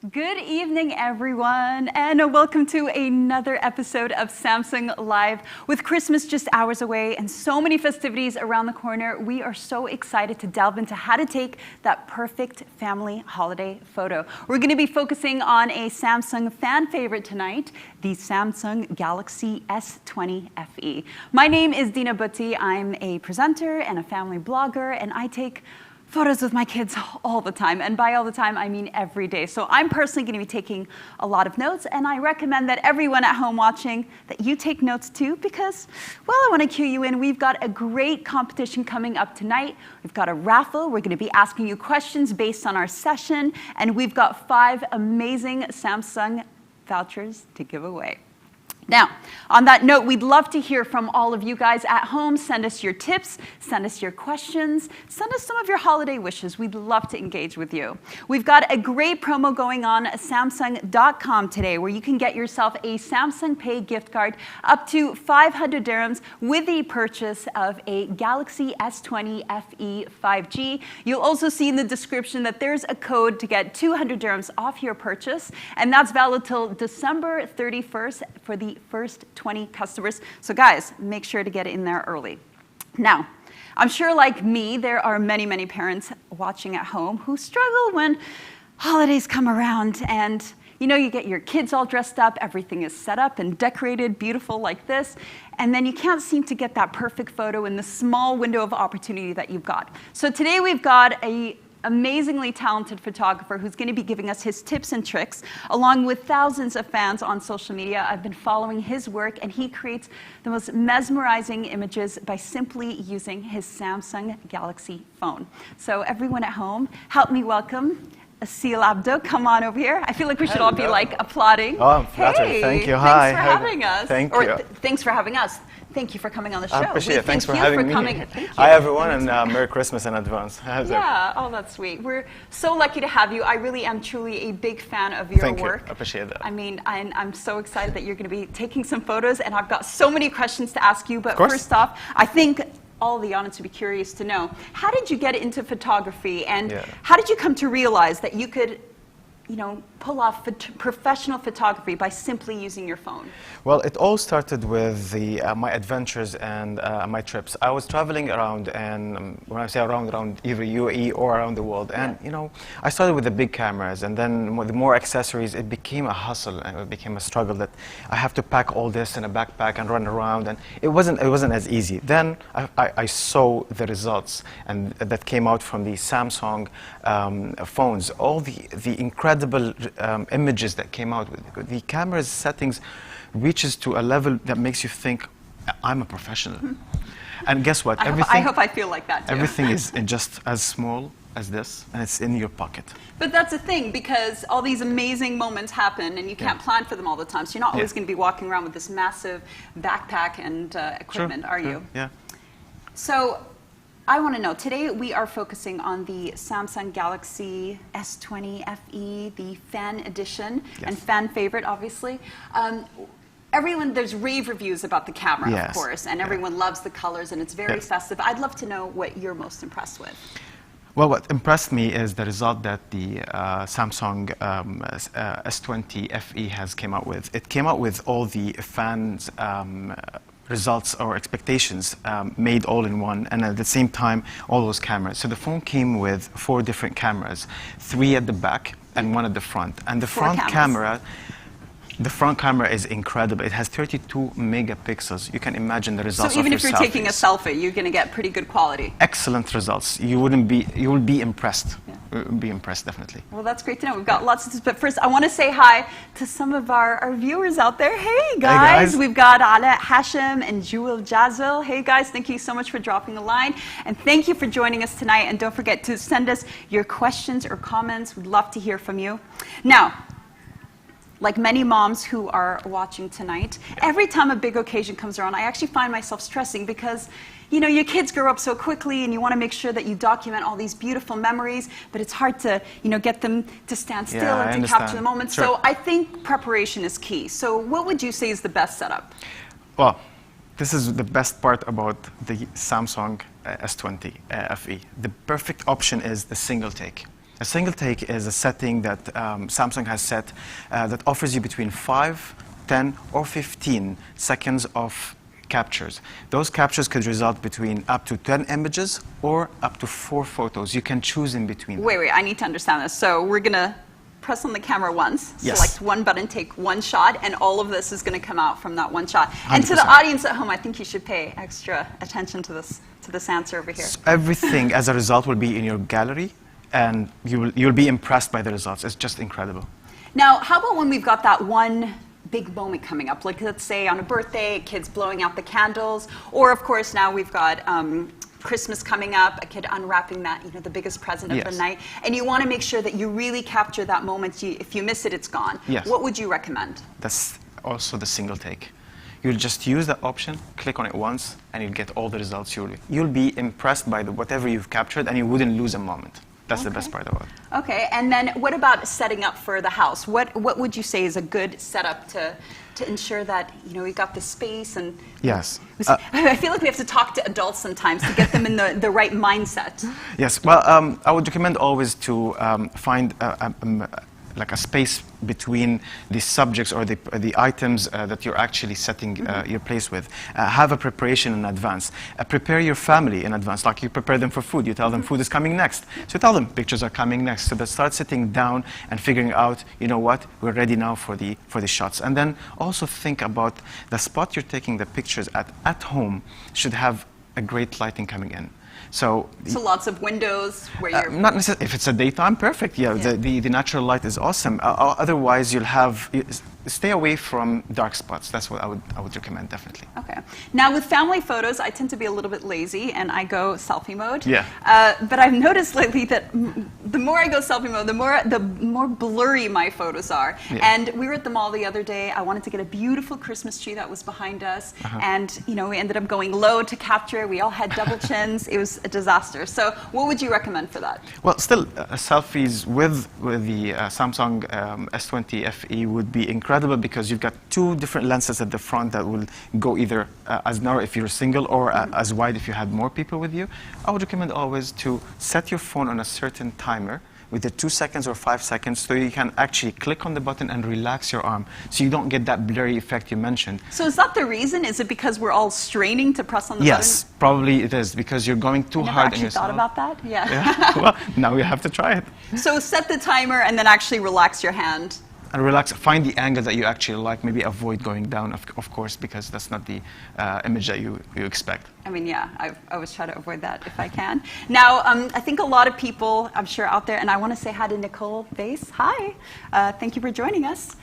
Good evening, everyone, and welcome to another episode of Samsung Live. With Christmas just hours away and so many festivities around the corner, we are so excited to delve into how to take that perfect family holiday photo. We're going to be focusing on a Samsung fan favorite tonight, the Samsung Galaxy S20 FE. My name is Dina Butti. I'm a presenter and a family blogger, and I take photos with my kids all the time, and by all the time, I mean every day. So I'm personally going to be taking a lot of notes, and I recommend that everyone at home watching, that you take notes too, because, well, I want to cue you in. We've got a great competition coming up tonight. We've got a raffle. We're going to be asking you questions based on our session, and we've got 5 amazing Samsung vouchers to give away. Now, on that note, we'd love to hear from all of you guys at home. Send us your tips, send us your questions, send us some of your holiday wishes. We'd love to engage with you. We've got a great promo going on at Samsung.com today where you can get yourself a Samsung Pay gift card up to 500 dirhams with the purchase of a Galaxy S20 FE 5G. You'll also see in the description that there's a code to get 200 dirhams off your purchase, and that's valid till December 31st for the first 20 customers. So guys, make sure to get in there early. Now, I'm sure like me, there are many, many parents watching at home who struggle when holidays come around and you get your kids all dressed up, everything is set up and decorated, beautiful like this, and then you can't seem to get that perfect photo in the small window of opportunity that you've got. So today we've got an amazingly talented photographer who's going to be giving us his tips and tricks, along with thousands of fans on social media. I've been following his work, and he creates the most mesmerizing images by simply using his Samsung Galaxy phone. So everyone at home, help me welcome Aseal Abdo. Come on over here. I feel like we should all be like applauding. Oh, I'm flattered. Hey, thank you. Hi. Thanks for having us. Thank you. Thanks for having us. Thank you for coming on the show. I appreciate it. Thanks for having me. Thank you. Hi, everyone, and Merry Christmas in advance. Yeah, oh, that's sweet. We're so lucky to have you. I really am truly a big fan of your Thank work. You. I appreciate that. I mean, I'm so excited that you're going to be taking some photos, and I've got so many questions to ask you. But first off, I think all the audience would be curious to know, how did you get into photography, and how did you come to realize that you could pull off professional photography by simply using your phone? Well, it all started with my adventures and my trips. I was traveling around, and when I say around either UAE or around the world. And I started with the big cameras, and then with the more accessories, it became a hustle, and it became a struggle that I have to pack all this in a backpack and run around, and it wasn't as easy. Then I saw the results, and that came out from the Samsung phones. All the incredible images that came out with the camera's settings reaches to a level that makes you think, I'm a professional. And guess what? I hope I feel like that too. Everything is just as small as this, and it's in your pocket. But that's the thing, because all these amazing moments happen, and you can't plan for them all the time. So you're not always going to be walking around with this massive backpack and equipment, are you? Yeah. So I want to know, today we are focusing on the Samsung Galaxy S20 FE, the fan edition, and fan favorite, obviously. There's rave reviews about the camera, of course, and everyone loves the colors, and it's very festive. I'd love to know what you're most impressed with. Well, what impressed me is the result that the Samsung S20 FE has came out with. It came out with all the fans' results or expectations made all in one, and at the same time all those cameras. So the phone came with 4 different cameras, 3 at the back and 1 at the front. And the front camera is incredible. It has 32 megapixels. You can imagine the results. So even if you're taking a selfie, you're going to get pretty good quality. Excellent results. You will be impressed. You will be impressed, definitely. Well, that's great to know. We've got lots of tips, but first I want to say hi to some of our viewers out there. Hey guys. We've got Ala Hashim and Jewel Jazil. Hey guys, thank you so much for dropping a line, and thank you for joining us tonight. And don't forget to send us your questions or comments. We'd love to hear from you. Now, like many moms who are watching tonight, every time a big occasion comes around, I actually find myself stressing because, your kids grow up so quickly, and you want to make sure that you document all these beautiful memories, but it's hard to, get them to stand still and to capture the moment. Sure. So I think preparation is key. So what would you say is the best setup? Well, this is the best part about the Samsung S20 FE. The perfect option is the single take. A single take is a setting that Samsung has set that offers you between 5, 10, or 15 seconds of captures. Those captures could result between up to 10 images or up to 4 photos. You can choose in between them. Wait, I need to understand this. So we're going to press on the camera once, Yes. select one button, take one shot, and all of this is going to come out from that one shot. And to the 100%. audience at home, I think you should pay extra attention to this answer over here. So everything as a result will be in your gallery, and you'll be impressed by the results. It's just incredible. Now, how about when we've got that one big moment coming up, like let's say on a birthday, kids blowing out the candles, or of course now we've got Christmas coming up, a kid unwrapping that, the biggest present of the night, and you want to make sure that you really capture that moment. If you miss it, it's gone. Yes. What would you recommend? That's also the single take. You'll just use that option, click on it once, and you'll get all the results. You'll be impressed by whatever you've captured, and you wouldn't lose a moment. That's the best part about it. Okay, and then what about setting up for the house? What would you say is a good setup to ensure that we got the space and? Yes. I feel like we have to talk to adults sometimes to get them in the right mindset. Yes. Well, I would recommend always to find like a space between the subjects or the items that you're actually setting your place with. Have a preparation in advance. Prepare your family in advance. Like you prepare them for food. You tell them food is coming next. So tell them pictures are coming next. So they start sitting down and figuring out, what, we're ready now for the shots. And then also think about the spot you're taking the pictures at home should have a great lighting coming in. So lots of windows where you're... not necessarily, if it's a daytime, perfect. Yeah. The natural light is awesome. Otherwise, stay away from dark spots. That's what I would recommend, definitely. Okay. Now, with family photos, I tend to be a little bit lazy, and I go selfie mode. Yeah. But I've noticed lately that the more I go selfie mode, the more blurry my photos are. Yeah. And we were at the mall the other day. I wanted to get a beautiful Christmas tree that was behind us, and we ended up going low to capture. We all had double chins. It was a disaster. So, what would you recommend for that? Well, still, selfies with the Samsung S20 FE would be incredible because you've got 2 different lenses at the front that will go either as narrow if you're single or as wide if you had more people with you. I would recommend always to set your phone on a certain timer with the 2 seconds or 5 seconds so you can actually click on the button and relax your arm so you don't get that blurry effect you mentioned. So is that the reason? Is it because we're all straining to press on the button? Yes, probably it is because you're going too hard on yourself. I never actually thought about that. Yeah. Well, now you have to try it. So set the timer and then actually relax your hand. And relax, find the angle that you actually like, maybe avoid going down, of course, because that's not the image that you expect. I mean, yeah, I always try to avoid that if I can. Now, I think a lot of people, I'm sure out there, and I want to say hi to Nicole Vase. Hi, thank you for joining us.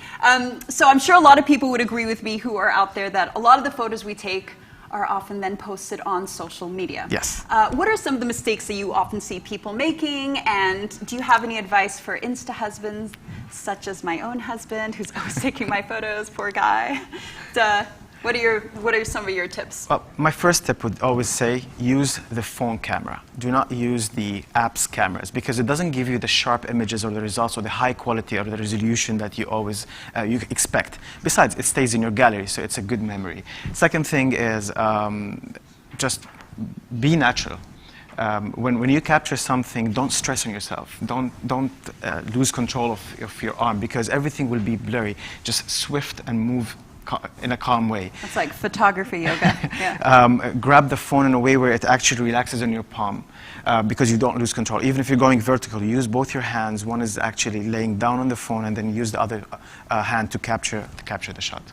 So I'm sure a lot of people would agree with me who are out there that a lot of the photos we take are often then posted on social media. Yes. What are some of the mistakes that you often see people making, and do you have any advice for Insta husbands, such as my own husband, who's always taking my photos, poor guy? What are some of your tips? Well, my first tip would always say use the phone camera. Do not use the app's cameras because it doesn't give you the sharp images or the results or the high quality or the resolution that you always you expect. Besides, it stays in your gallery, so it's a good memory. Second thing is just be natural. When you capture something, don't stress on yourself. Don't lose control of your arm because everything will be blurry. Just swift and move in a calm way. That's like photography yoga. Yeah. Grab the phone in a way where it actually relaxes in your palm because you don't lose control. Even if you're going vertical, use both your hands. One is actually laying down on the phone and then use the other hand to capture the shot.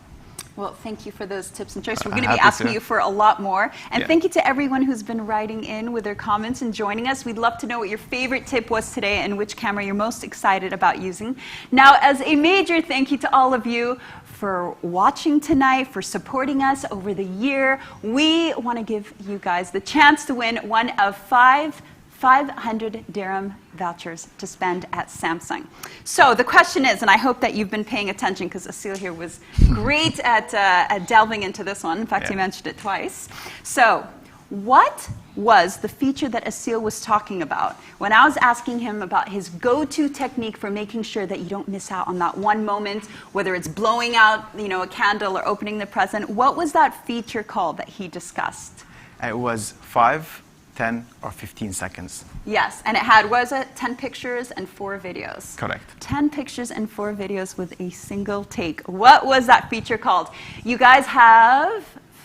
Well, thank you for those tips and tricks. We're going to be asking you for a lot more. And thank you to everyone who's been writing in with their comments and joining us. We'd love to know what your favorite tip was today and which camera you're most excited about using. Now, as a major thank you to all of you for watching tonight, for supporting us over the year. We want to give you guys the chance to win one of 500 dirham vouchers to spend at Samsung. So the question is, and I hope that you've been paying attention because Aseal here was great at delving into this one. In fact, he mentioned it twice. So what was the feature that Aseal was talking about when I was asking him about his go-to technique for making sure that you don't miss out on that one moment, whether it's blowing out, a candle or opening the present? What was that feature called that he discussed? It was 5, 10 or 15 seconds. Yes, and it had, was it 10 pictures and 4 videos? Correct. 10 pictures and 4 videos with a single take. What was that feature called? You guys have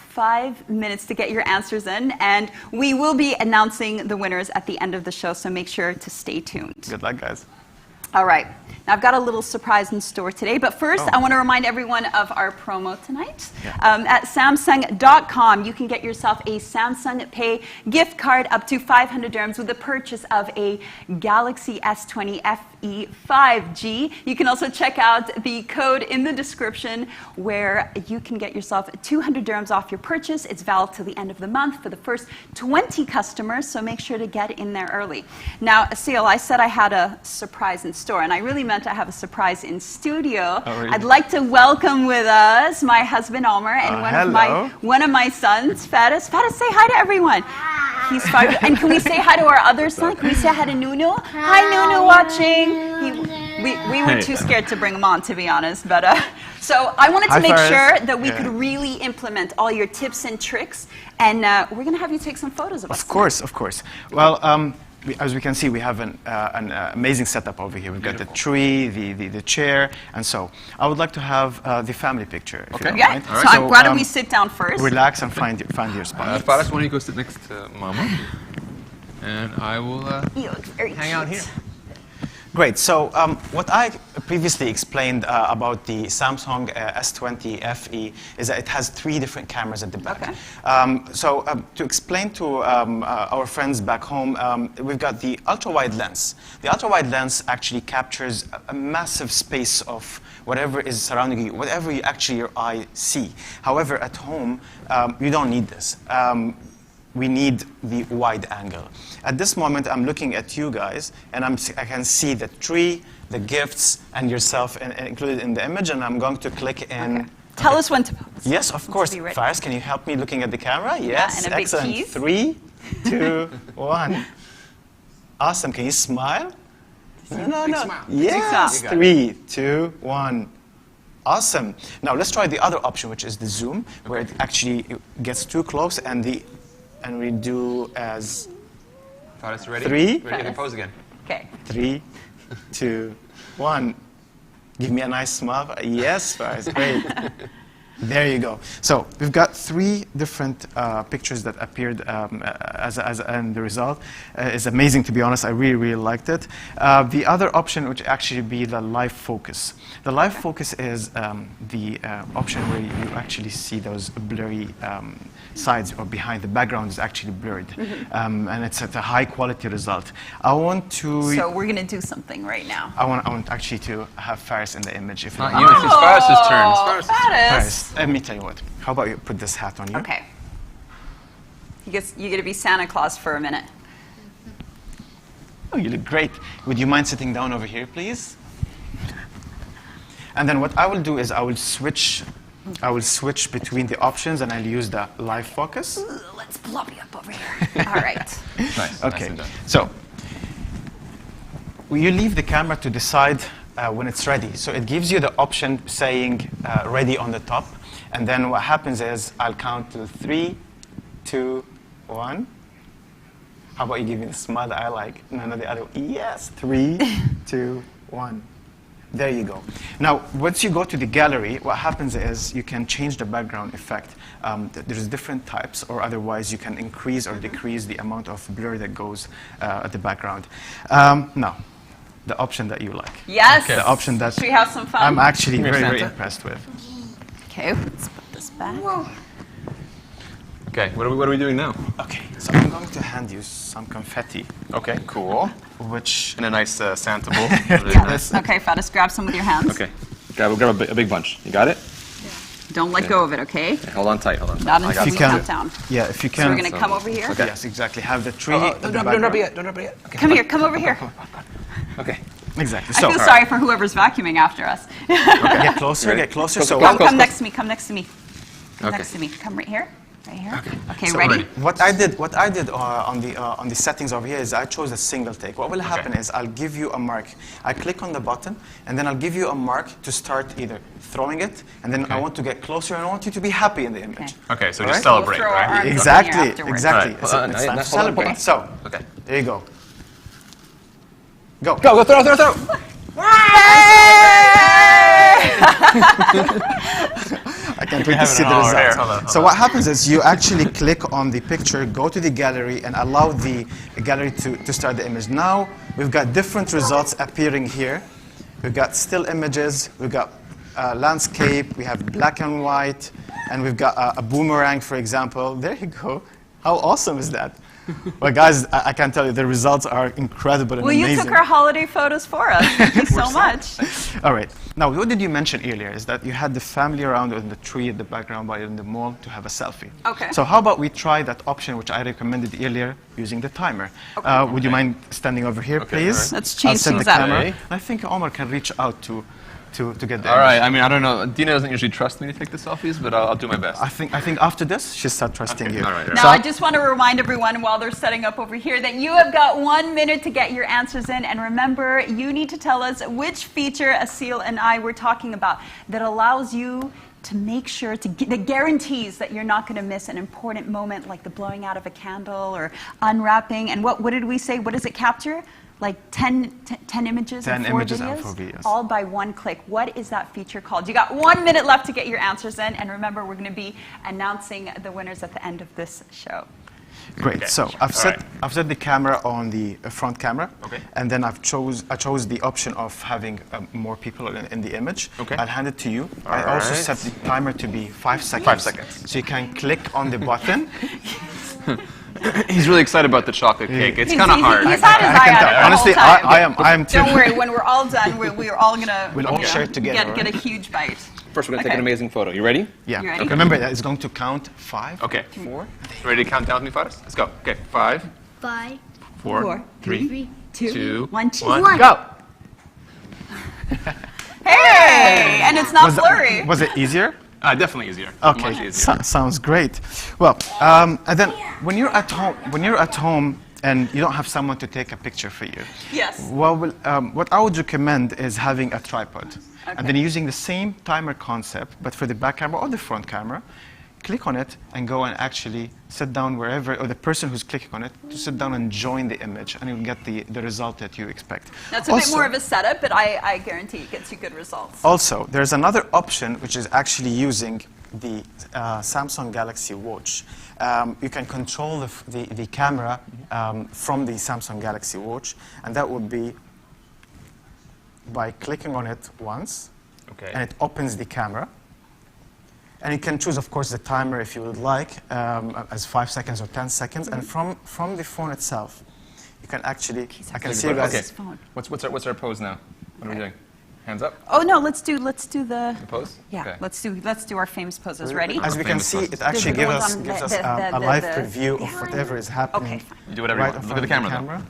5 minutes to get your answers in, and we will be announcing the winners at the end of the show, so make sure to stay tuned. Good luck, guys. All right. Now, I've got a little surprise in store today, but first, I want to remind everyone of our promo tonight. At Samsung.com, you can get yourself a Samsung Pay gift card up to 500 dirhams with the purchase of a Galaxy S20 FE 5G. You can also check out the code in the description where you can get yourself 200 dirhams off your purchase. It's valid till the end of the month for the first 20 customers, so make sure to get in there early. Now, Aseal, I said I had a surprise in store, and I really meant I have a surprise in studio. Oh, really? I'd like to welcome with us my husband Omar and one of my sons, Faris. Faris, say hi to everyone. He's 5. And can we say hi to our other son? Can we say hi to Nunu? Hi, Nunu, watching. We were too scared to bring him on, to be honest. But so I wanted to make sure that we could really implement all your tips and tricks, and we're going to have you take some photos of us. Of course, of course. Well, as we can see, we have an amazing setup over here. We've got the tree, the chair, and so I would like to have the family picture. If you don't mind. So why don't we sit down first? Relax and find your spot. Faris, why don't you go sit next to Mama? And I will hang out here. Great. So what I previously explained about the Samsung S20 FE is that it has 3 different cameras at the back. Okay. So to explain to our friends back home, we've got the ultra-wide lens. The ultra-wide lens actually captures a massive space of whatever is surrounding you, whatever your eye see. However, at home, you don't need this. We need the wide angle. At this moment, I'm looking at you guys, and I can see the tree, the gifts, and yourself included in the image, and I'm going to click in. Okay. Tell us when to pose. Yes, of course. Faris, can you help me looking at the camera? Yes, and a excellent. big tease. 3, 2, 1. Awesome. Can you smile? No. Smile. Yes. 3, 2, 1. Awesome. Now let's try the other option, which is the zoom, where it actually gets too close, and we do as. Faris, ready? 3. Ready to pose again. Okay. 3, 2, 1. Give me a nice smile. Yes, Faris, great. There you go. So we've got 3 different pictures that appeared and the result is amazing, to be honest. I really, really liked it. The other option would actually be the live focus. The live focus is the option where you actually see those blurry sides or behind. The background is actually blurred. And it's at a high quality result. I want to... So we're going to do something right now. I want actually to have Faris in the image. If Not you, it's Faris' turn. It's Faris' turn. Faris, let me tell you what. How about you put this hat on you? Okay. You get to be Santa Claus for a minute. Oh, you look great. Would you mind sitting down over here, please? And then what I will do is I will switch between the options, and I'll use the live focus. Ooh, let's blow you up over here. All right. Nice. Okay. Nice. So you leave the camera to decide when it's ready. So it gives you the option saying ready on the top. And then what happens is I'll count to 3, 2, 1. How about you give me the smile that I like? No, the other. Yes. 3, 2, 1. There you go. Now, once you go to the gallery, what happens is you can change the background effect. There's different types, or otherwise you can increase or decrease the amount of blur that goes at the background. Now, the option that you like. Yes. The option that Should we have some fun? I'm actually very impressed with. Okay, let's put this back. Whoa. Okay, what are we doing now? Okay, so I'm going to hand you some confetti. Okay, cool. Which In a nice Santa bowl. Yes. Okay, Faris, grab some with your hands. Okay, grab a big bunch. You got it? Don't let go of it, okay? Okay, hold on tight. Not until we you can. count down. Yeah, if you So can. we're going to come over here? Okay. Yes, exactly. Have the tree. Don't drop it yet. Don't drop it yet. Okay. Come over here. Okay. Exactly. I So feel sorry for whoever's vacuuming after us. get closer. Ready? Get closer. Close, So close, Come next to me. Come next to me. Okay. Next to me. Come right here. Right here? Okay, So ready? What I did on the settings over here is I chose a single take. What will happen is I'll give you a mark. I click on the button, and then I'll give you a mark to start either throwing it, and then I want to get closer, and I want you to be happy in the image. Okay, so All just right? celebrate, We'll throw our right? arms Exactly, up in here exactly. Right. It's Hold on, time to hold on, celebrate. hold on. So, Okay. there you go. Go. Go, throw! I can't wait to have see it the all here. results. Hold So on. what happens is you actually click on the picture, go to the gallery, and allow the gallery to start the image. Now we've got different results appearing here. We've got still images, we've got landscape, we have black and white, and we've got a boomerang, for example. There you go. How awesome is that? Well, guys, I can tell you the results are incredible and Well, amazing. you took our holiday photos for us. Thank you so much. All right. Now, what did you mention earlier is that you had the family around in the tree at the background while you're in the mall to have a selfie. Okay. So how about we try that option which I recommended earlier using the timer. Would you mind standing over here, please? all right. Let's change I'll set things the up. camera. Okay. I think Omar can reach out to get the All right, image. I mean, I don't know. Dina doesn't usually trust me to take the selfies, but I'll do my best. I think after this, she'll start trusting you. All right. Now, I just want to remind everyone while they're setting up over here that you have got 1 minute to get your answers in. And remember, you need to tell us which feature Aseal and I were talking about that allows you to make sure that guarantees that you're not going to miss an important moment like the blowing out of a candle or unwrapping. And what did we say? What does it capture? Like 10 images 10 and 4 images videos? and 4 videos. All by one click. What is that feature called? You got 1 minute left to get your answers in. And remember, we're going to be announcing the winners at the end of this show. Great. Okay. So I've set the camera on the front camera, Okay. and then I chose the option of having more people in the image. Okay. I'll hand it to you. All I also right. set the timer to be 5 seconds. 5 seconds. So you can click on the button. He's really excited about the chocolate cake. It's kind of He's hard. had his eye on it the Honestly, whole time. I am too. Don't worry, when we're all done, we're all gonna We'll all share it together, get a right? huge bite. First, we're going to take Okay. an amazing photo. You ready? Yeah. You ready? Okay. Remember that it's going to count 5, Okay. 4. Ready to count down with me, photos? Let's go. Okay, 5, 5, 4, 3, 3, 2, 1, 1. go! Hey, and it's not blurry. Was it easier? Definitely easier. Okay, Much easier. sounds great. Well, and then when you're at home and you don't have someone to take a picture for you, Yes. well, what I would recommend is having a tripod, and then using the same timer concept, but for the back camera or the front camera. Click on it and go and actually sit down wherever, or the person who's clicking on it, to sit down and join the image, and you'll get the result that you expect. That's a bit more of a setup, but I guarantee it gets you good results. Also, there's another option which is actually using the Samsung Galaxy Watch. You can control the camera from the Samsung Galaxy Watch, and that would be by clicking on it once, Okay. and it opens the camera. And you can choose, of course, the timer if you would like, as 5 seconds or 10 seconds. And from the phone itself, you can actually, I can see you guys. Okay. phone. What's our pose now? What are we doing? Hands up? Oh no, let's do the Pose? yeah. Okay. Let's do our famous poses. Ready? As we can Famous see, poses. it actually The gives ones us, on gives us the- a live the- preview of behind. whatever is happening. Okay. You do whatever Right you want. in Look at the front of camera,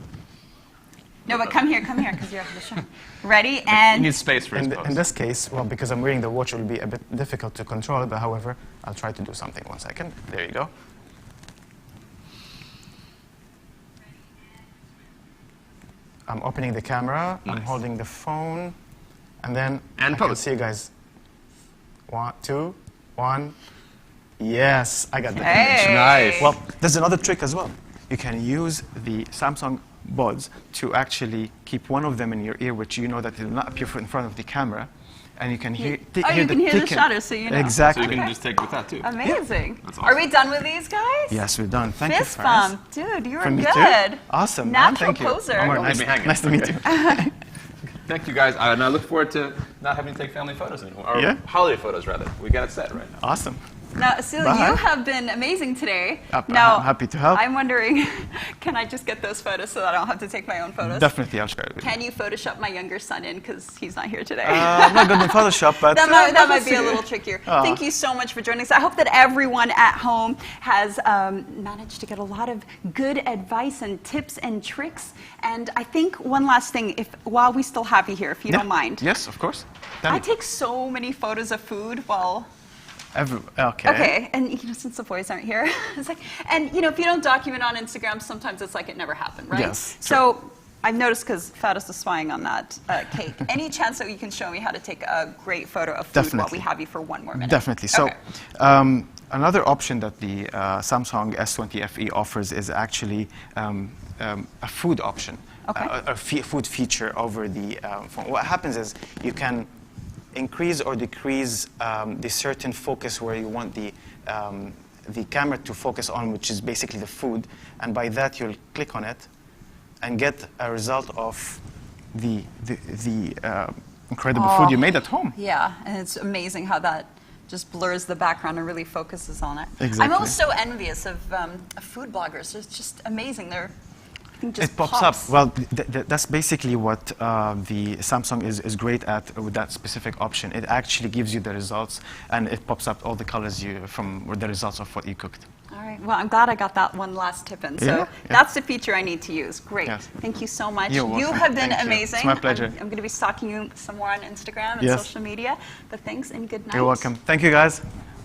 No, but come here because you're the show. Ready though. You and need space for his pose. In this case, well, because I'm wearing the watch, it will be a bit difficult to control it, but however, I'll try to do something. 1 second. There you go. I'm opening the camera, I'm Nice. holding the phone, and then And I can pose. see you guys. 1, 2, 1. Yes, I got the Hey. image. Nice. Well, there's another trick as well. You can use the Samsung buds to actually keep one of them in your ear, which you know that it will not appear in front of the camera, and you can hear. Oh, you can hear the ticking. shutter, so you know. So Exactly. you can just take with that too. amazing. That's Are we awesome. done with these guys? Yes, we're done. Thank Fist you, Faraz. bump, dude. You were From me good. too. Awesome, man. Natural Thank you. poser. Omar, Don't leave me hanging. nice to meet you. Thank you guys. And I look forward to not having to take family photos anymore. Or Yeah. holiday photos, rather. We got it set right now. Awesome. Now, Aseal, Bye. you have been amazing today. I'm Now, happy to help. I'm wondering, can I just get those photos so that I don't have to take my own photos? Definitely, I'll share it with you. Can you Photoshop my younger son in because he's not here today? I'm not good in Photoshop, but That might be a see. little trickier. Aw. Thank you so much for joining us. I hope that everyone at home has managed to get a lot of good advice and tips and tricks. And I think one last thing, while we still have you here, if you Yeah. don't mind. Yes, of course. Tell I me. take so many photos of food while Okay. Okay, and since the boys aren't here, it's like, and if you don't document on Instagram, sometimes it's like it never happened, right? Yes. So I've noticed, because Fatis is spying on that cake, any chance that you can show me how to take a great photo of food while we have you for one more minute? Definitely. So Okay. another option that the Samsung S20 FE offers is actually a food option, Okay. a food feature over the phone. What happens is you can increase or decrease the certain focus where you want the camera to focus on, which is basically the food, and by that you'll click on it and get a result of the incredible food you made at home. Yeah, and it's amazing how that just blurs the background and really focuses on it. Exactly. I'm always so envious of food bloggers. It's just amazing. It pops up. Well, that's basically what the Samsung is great at with that specific option. It actually gives you the results, and it pops up all the colors from the results of what you cooked. All right. Well, I'm glad I got that one last tip in. So Yeah. that's the feature I need to use. Great. Yes. Thank you so much. You're welcome. You have been Thank you. amazing. It's my pleasure. I'm going to be stalking you some more on Instagram and Yes. social media. But thanks and good night. You're welcome. Thank you, guys.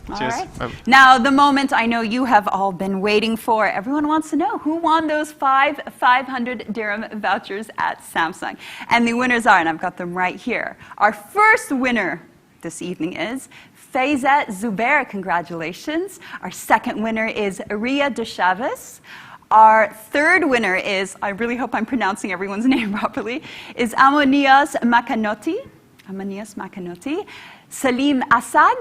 All Cheers. right. Bye. Now, the moment I know you have all been waiting for. Everyone wants to know who won those 500 dirham vouchers at Samsung. And the winners are, and I've got them right here. Our first winner this evening is Faiza Zubair. Congratulations. Our second winner is Ria De Chavez. Our third winner is, I really hope I'm pronouncing everyone's name properly, is Amonias Makanotti. Salim Assad.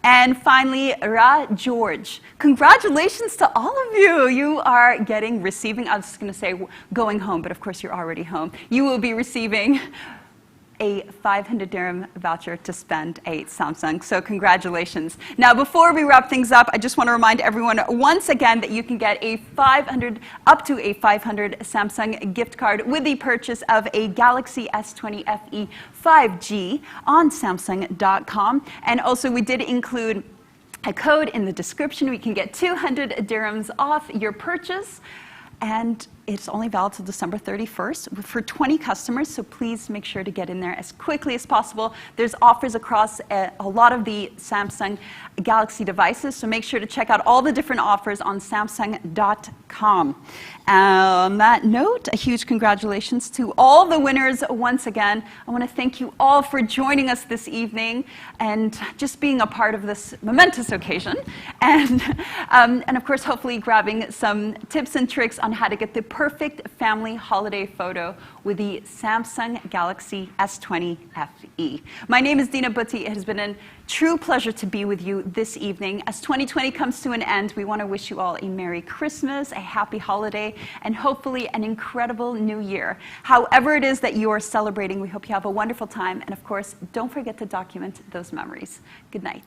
And finally, Ra George. Congratulations to all of you. You are receiving, I was just going to say going home, but of course you're already home. You will be receiving a 500 dirham voucher to spend at Samsung. So congratulations. Now, before we wrap things up, I just want to remind everyone once again that you can get up to a 500 Samsung gift card with the purchase of a Galaxy S20 FE 5G on Samsung.com. And also, we did include a code in the description. We can get 200 dirhams off your purchase. And it's only valid till December 31st for 20 customers, so please make sure to get in there as quickly as possible. There's offers across a lot of the Samsung Galaxy devices, so make sure to check out all the different offers on Samsung.com. On that note, a huge congratulations to all the winners once again. I want to thank you all for joining us this evening and just being a part of this momentous occasion. And of course, hopefully grabbing some tips and tricks on how to get the perfect family holiday photo with the Samsung Galaxy S20 FE. My name is Dina Butti. It has been a true pleasure to be with you this evening. As 2020 comes to an end, we want to wish you all a Merry Christmas, a happy holiday, and hopefully an incredible new year. However it is that you are celebrating, we hope you have a wonderful time. And of course, don't forget to document those memories. Good night.